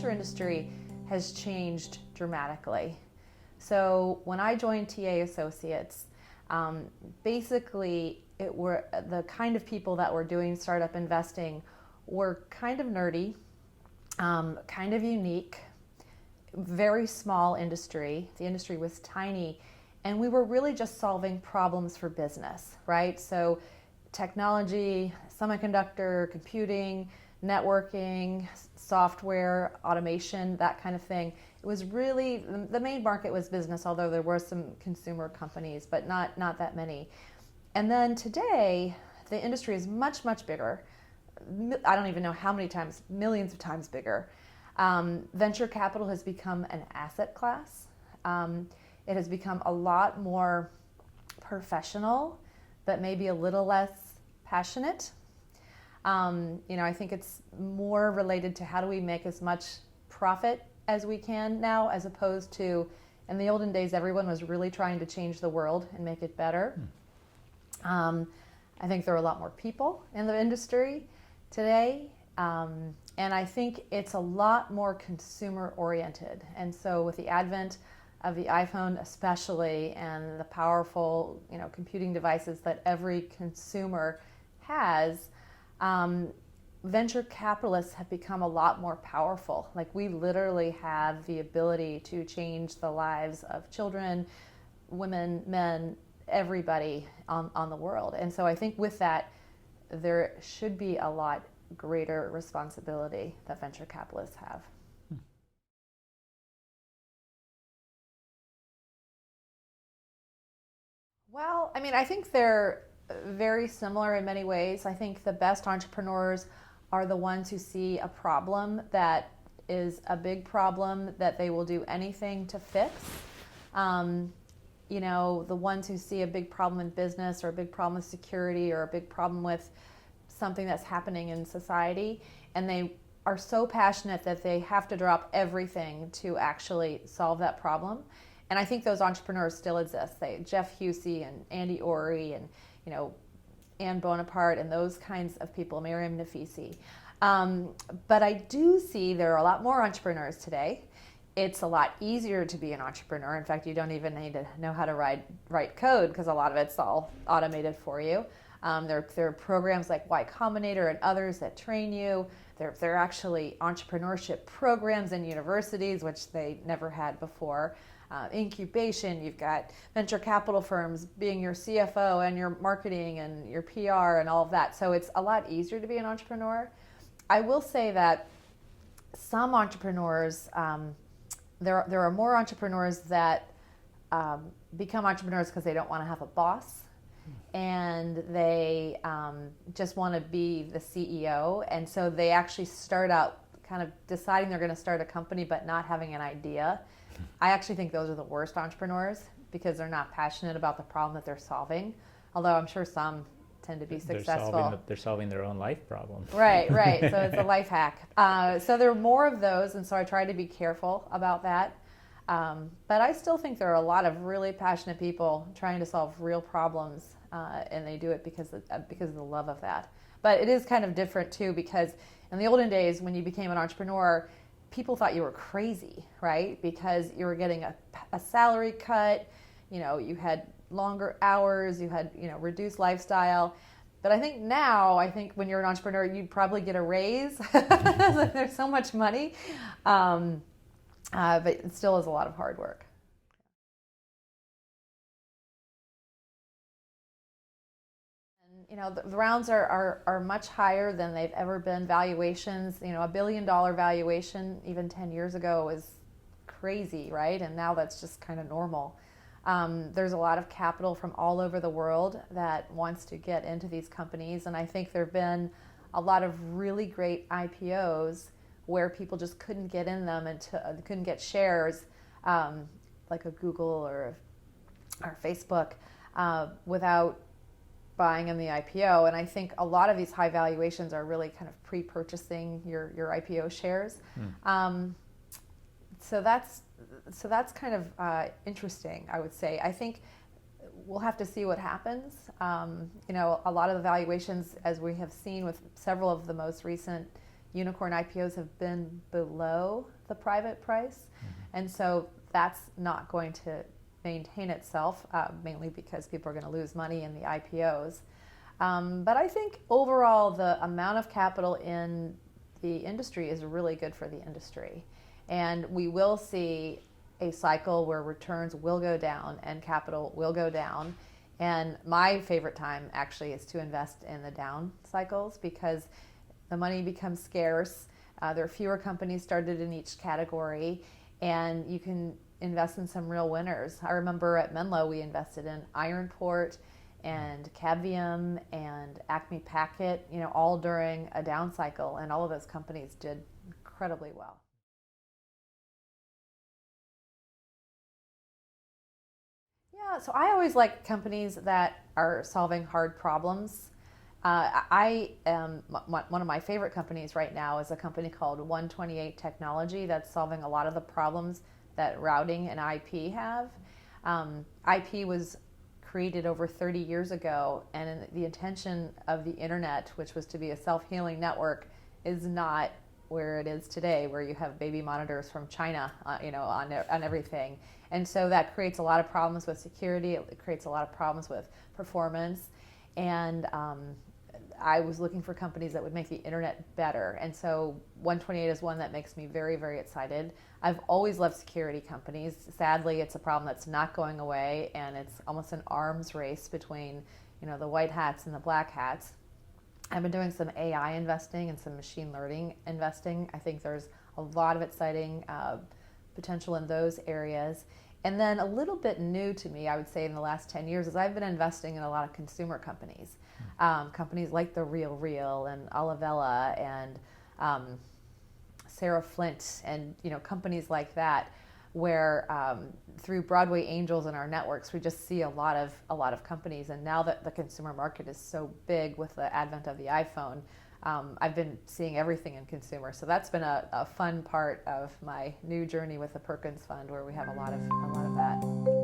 venture industry has changed dramatically. So when I joined TA Associates, basically it were the kind of people that were doing startup investing were kind of nerdy, kind of unique, very small industry. The industry was tiny, and we were really just solving problems for business, right? So technology, semiconductor, computing, networking, software, automation, that kind of thing. It was really, the main market was business, although there were some consumer companies, but not that many. And then today, the industry is much, much bigger. I don't even know how many times, millions of times bigger. Venture capital has become an asset class. It has become a lot more professional, but maybe a little less passionate. I think it's more related to how do we make as much profit as we can now, as opposed to, in the olden days, everyone was really trying to change the world and make it better. I think there are a lot more people in the industry today, and I think it's a lot more consumer oriented. And so with the advent of the iPhone especially, and the powerful, computing devices that every consumer has, venture capitalists have become a lot more powerful. Like, we literally have the ability to change the lives of children, women, men, everybody on the world. And so I think with that, there should be a lot greater responsibility that venture capitalists have. Well, I think they're very similar in many ways. I think the best entrepreneurs are the ones who see a problem that is a big problem that they will do anything to fix. The ones who see a big problem in business, or a big problem with security, or a big problem with something that's happening in society, and they are so passionate that they have to drop everything to actually solve that problem. And I think those entrepreneurs still exist. Jeff Husey and Andy Orey and Anne Bonaparte and those kinds of people, Miriam Nafisi. But I do see there are a lot more entrepreneurs today. It's a lot easier to be an entrepreneur. In fact, you don't even need to know how to write code, because a lot of it's all automated for you. There are programs like Y Combinator and others that train you. There are actually entrepreneurship programs in universities, which they never had before. Incubation, you've got venture capital firms being your CFO and your marketing and your PR and all of that. So it's a lot easier to be an entrepreneur. I will say that some entrepreneurs, there are more entrepreneurs that become entrepreneurs because they don't want to have a boss, and they just want to be the CEO. And so they actually start out kind of deciding they're going to start a company but not having an idea. I actually think those are the worst entrepreneurs, because they're not passionate about the problem that they're solving, although I'm sure some tend to be successful. They're solving their own life problem. Right. So it's a life hack. So there are more of those, and so I try to be careful about that. But I still think there are a lot of really passionate people trying to solve real problems, and they do it because of the love of that. But it is kind of different too, because in the olden days, when you became an entrepreneur, people thought you were crazy, right? Because you were getting a salary cut, you had longer hours, you had reduced lifestyle. But I think now, when you're an entrepreneur, you'd probably get a raise. There's so much money, but it still is a lot of hard work. The rounds are much higher than they've ever been. Valuations, $1 billion valuation even 10 years ago was crazy, right? And now that's just kind of normal. There's a lot of capital from all over the world that wants to get into these companies, and I think there have been a lot of really great IPOs where people just couldn't get in them and couldn't get shares, like a Google or Facebook, without buying in the IPO. And I think a lot of these high valuations are really kind of pre-purchasing your IPO shares. So that's kind of interesting, I would say. I think we'll have to see what happens. A lot of the valuations, as we have seen with several of the most recent unicorn IPOs have been below the private price. And so that's not going to maintain itself, mainly because people are going to lose money in the IPOs. But I think overall the amount of capital in the industry is really good for the industry. And we will see a cycle where returns will go down and capital will go down. And my favorite time actually is to invest in the down cycles because the money becomes scarce. There are fewer companies started in each category, and you can invest in some real winners. I remember at Menlo we invested in Ironport and Cavium and Acme Packet, all during a down cycle, and all of those companies did incredibly well. Yeah, so I always like companies that are solving hard problems. I am one of my favorite companies right now is a company called 128 Technology that's solving a lot of the problems that routing and IP have. IP was created over 30 years ago, and the intention of the internet, which was to be a self-healing network, is not where it is today, where you have baby monitors from China, on everything. And so that creates a lot of problems with security. It creates a lot of problems with performance. And I was looking for companies that would make the internet better. And so 128 is one that makes me very, very excited. I've always loved security companies. Sadly, it's a problem that's not going away, and it's almost an arms race between, the white hats and the black hats. I've been doing some AI investing and some machine learning investing. I think there's a lot of exciting potential in those areas. And then a little bit new to me, I would say, in the last 10 years is I've been investing in a lot of consumer companies. Companies like The Real Real and Olivella and Sarah Flint and companies like that, where through Broadway Angels and our networks, we just see a lot of companies. And now that the consumer market is so big with the advent of the iPhone, I've been seeing everything in consumer. So that's been a fun part of my new journey with the Perkins Fund, where we have a lot of that.